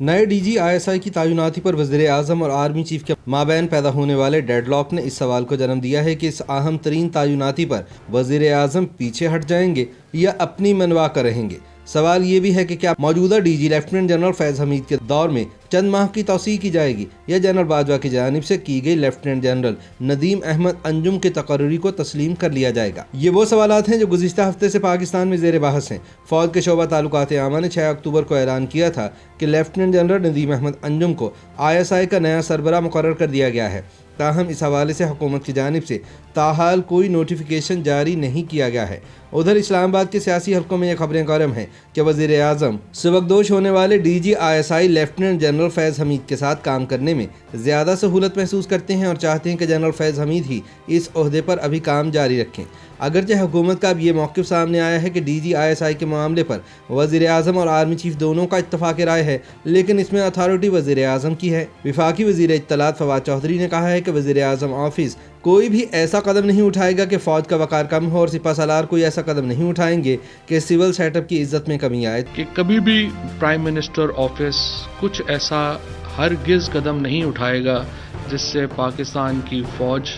नए DG ISI की तैनाती पर वज़ीर आज़म और आर्मी चीफ के माबैन पैदा होने वाले डेडलॉक ने इस सवाल को जन्म दिया है कि इस अहम तरीन तैनाती पर वज़ीर आज़म पीछे हट जाएंगे या अपनी मनवा कर रहेंगे। सवाल ये भी है कि क्या मौजूदा डीजी लेफ्टिनेंट जनरल फैज़ हमीद के दौर में चंद माह की तौसीह की जाएगी या जनरल बाजवा की जानिब से की गई लेफ्टिनेंट जनरल नदीम अहमद अंजुम के तकर्री को तस्लीम कर लिया जाएगा। ये वो सवालात हैं जो गुज़िश्ता हफ्ते से पाकिस्तान में ज़ेर बहस हैं। फ़ौज के शोबा ताल्लुकात आमा ने 6 अक्टूबर को ऐलान किया था कि लेफ्टिनेंट जनरल नदीम अहमद अंजुम को ISI का नया सरबराह मुकर्रर कर दिया गया है। ताहम इस हवाले से हुकूमत की जानिब से ताहाल कोई नोटिफिकेशन जारी नहीं किया गया है। उधर इस्लामाबाद के सियासी हल्कों में ये खबरें गर्म हैं कि वज़ीर आज़म सबकदोश होने वाले डीजी ISI लेफ्टिनेंट जनरल फैज़ हमीद के साथ काम करने में ज़्यादा सहूलत महसूस करते हैं और चाहते हैं कि जनरल फैज़ हमीद ही इस ओहदे पर अभी काम जारी रखें। अगरचे हुकूमत का अब ये मौक़िफ़ सामने आया है कि डीजी ISI के मामले पर वज़ीर आज़म और आर्मी चीफ दोनों का इत्तफ़ाक़ राय है, लेकिन इसमें अथॉरिटी वज़ीर आज़म की है। वफाकी वज़ीर इत्तलात फवाद चौधरी ने कहा है कि वज़ीर आज़म ऑफिस कोई भी ऐसा कदम नहीं उठाएगा कि फ़ौज का वक़ार कम हो और सिपह सालार कोई ऐसा कदम नहीं उठाएंगे कि सिविल सेटअप की इज्जत में कमी आए। कि कभी भी प्राइम मिनिस्टर ऑफिस कुछ ऐसा हरगिज़ कदम नहीं उठाएगा जिससे पाकिस्तान की फ़ौज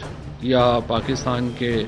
या पाकिस्तान के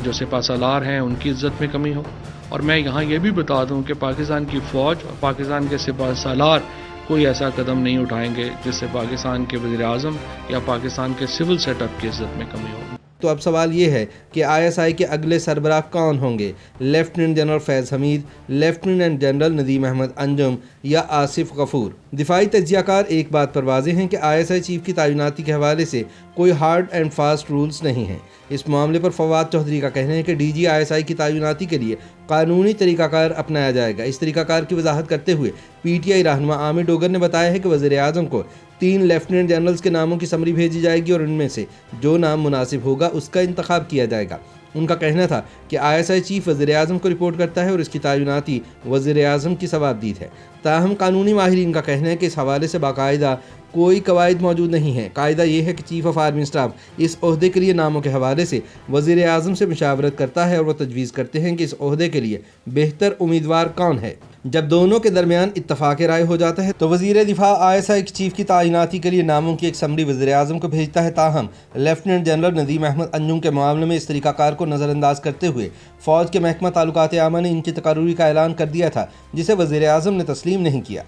जो सिपह सालार हैं उनकी इज्जत में कमी हो। और मैं यहाँ ये भी बता दूँ कि पाकिस्तान की फ़ौज और पाकिस्तान के सिपह सालार कोई ऐसा कदम नहीं उठाएंगे जिससे पाकिस्तान के वज़ीर आज़म या पाकिस्तान के सिविल सेटअप की इज्जत में कमी हो। तो अब सवाल ये है कि ISI के अगले सरबराह कौन होंगे? लेफ्टिनेंट जनरल फैज़ हमीद, लेफ्टिनेंट जनरल नदीम अहमद अंजुम या आसिफ गफूर? दिफाई तज्ज़ियाकार एक बात पर वाज़ेह हैं कि ISI चीफ की तैनाती के हवाले से कोई हार्ड एंड फास्ट रूल्स नहीं हैं। इस मामले पर फवाद चौधरी का कहना है कि डीजी ISI की तैनाती के लिए कानूनी तरीक़ाकार अपनाया जाएगा। इस तरीक़ाकार की वजाहत करते हुए PTI रहनुमा आमिर डोगर ने बताया है कि वज़ीर आज़म को 3 लेफ्टिनेंट जनरल्स के नामों की समरी भेजी जाएगी और उनमें से जो नाम मुनासिब होगा उसका इंतखाब किया जाएगा। उनका कहना था कि ISI चीफ वज़ीर आज़म को रिपोर्ट करता है और इसकी तैनाती वज़ीर आज़म की सवाबदीद है। ताहम कानूनी माहिरीन का कहना है कि इस हवाले से बाकायदा कोई कवायद मौजूद नहीं है। कायदा ये है कि चीफ ऑफ आर्मी स्टाफ इस ओहदे के लिए नामों के हवाले से वज़ीर आज़म से मुशावरत करता है और वह तजवीज़ करते हैं कि इस ओहदे के लिए बेहतर उम्मीदवार कौन है। जब दोनों के दरमियान इत्तफ़ाक़ राय हो जाता है तो वज़ीर दिफा ISI चीफ की तैनाती के लिए नामों की एक समरी वज़ीर आज़म को भेजता है। ताहम लेफ्टिनेंट जनरल नदीम अहमद अंजुम के मामले में इस तरीक़ाकार को नज़रअंदाज करते हुए फ़ौज के महकमा ताल्लुकात आमा ने इनकी तकर्री का ऐलान कर दिया था, जिसे वज़ीर आज़म ने तस्लीम नहीं किया।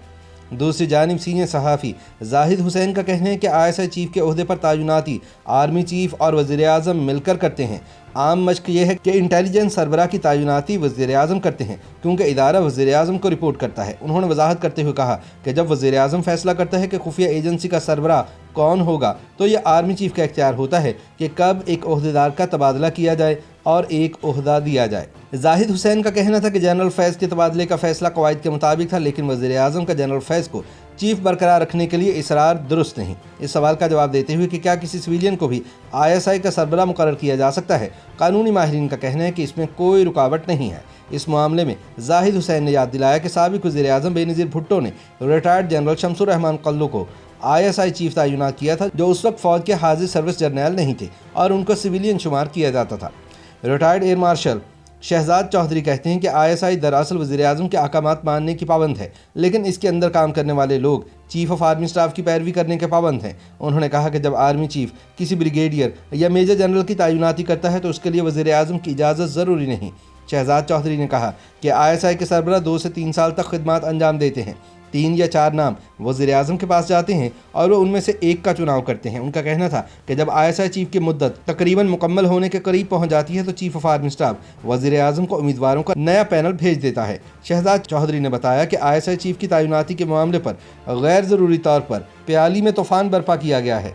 दूसरी जानिब सीनियर सहाफ़ी जाहिद हुसैन का कहना है कि ISI चीफ के ओहदे पर तैनाती आर्मी चीफ और वज़ीर आज़म मिलकर करते हैं। आम मशक यह है कि इंटेलिजेंस सरबराह की तैनाती वज़ीर आज़म करते हैं क्योंकि इदारा वज़ीर आज़म को रिपोर्ट करता है। उन्होंने वजाहत करते हुए कहा कि जब वज़ीर आज़म फैसला करता है कि खुफिया एजेंसी का सरबराह कौन होगा तो यह आर्मी चीफ का इख्तियार होता है कि कब एक ओहदेदार का तबादला किया जाए और एक ओहदा दिया जाए। जाहिद हुसैन का कहना था कि जनरल फैज़ के तबादले का फैसला कवायद के मुताबिक था, लेकिन वज़ीर आज़म का जनरल फैज़ को चीफ बरकरार रखने के लिए इसरार दुरुस्त नहीं। इस सवाल का जवाब देते हुए कि क्या किसी सिविलियन को भी ISI का सरबराह मुकर्रर किया जा सकता है, कानूनी माहिरीन का कहना है कि इसमें कोई रुकावट नहीं है। इस मामले में जाहिद हुसैन ने याद दिलाया कि साबिक़ वज़ीर आज़म बेनज़ीर भुट्टो ने रिटायर्ड जनरल शमसुर रहमान कल्लू को ISI चीफ तैनात किया था, जो उस वक्त फ़ौज के हाजिर सर्विस जर्नल नहीं थे और उनको सिविलियन शुमार किया जाता था। Retired air marshal Shahzad Chaudhry कहते हैं कि ISI दरअसल वज़ीर आज़म के अहकामात मानने की पाबंद है, लेकिन इसके अंदर काम करने वाले लोग चीफ ऑफ आर्मी स्टाफ की पैरवी करने के पाबंद हैं। उन्होंने कहा कि जब आर्मी चीफ किसी ब्रिगेडियर या मेजर जनरल की तैनाती करता है तो उसके लिए वज़ीर आज़म की इजाज़त ज़रूरी नहीं। शहजाद चौधरी ने कहा कि ISI के सरबराह 2 से 3 साल तक खिदमात अंजाम देते हैं। 3 या 4 नाम वज़ीर आज़म के पास जाते हैं और वो उनमें से एक का चुनाव करते हैं। उनका कहना था कि जब ISI चीफ की मुद्दत तकरीबन मुकम्मल होने के करीब पहुंच जाती है तो चीफ ऑफ आर्मी स्टाफ वज़ीर आज़म को उम्मीदवारों का नया पैनल भेज देता है। शहजाद चौधरी ने बताया कि ISI चीफ की तैनाती के मामले पर गैर ज़रूरी तौर पर प्याली में तूफ़ान बर्पा किया गया है।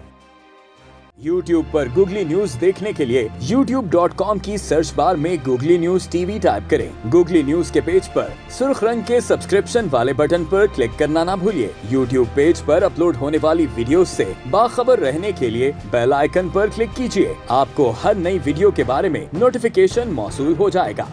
YouTube पर गूगली न्यूज देखने के लिए youtube.com की सर्च बार में गूगली न्यूज TV टाइप करें। गूगली न्यूज के पेज पर सुर्ख रंग के सब्सक्रिप्शन वाले बटन पर क्लिक करना ना भूलिए। YouTube पेज पर अपलोड होने वाली वीडियोस से बाखबर रहने के लिए बेल आइकन पर क्लिक कीजिए। आपको हर नई वीडियो के बारे में नोटिफिकेशन मौसूल हो जाएगा।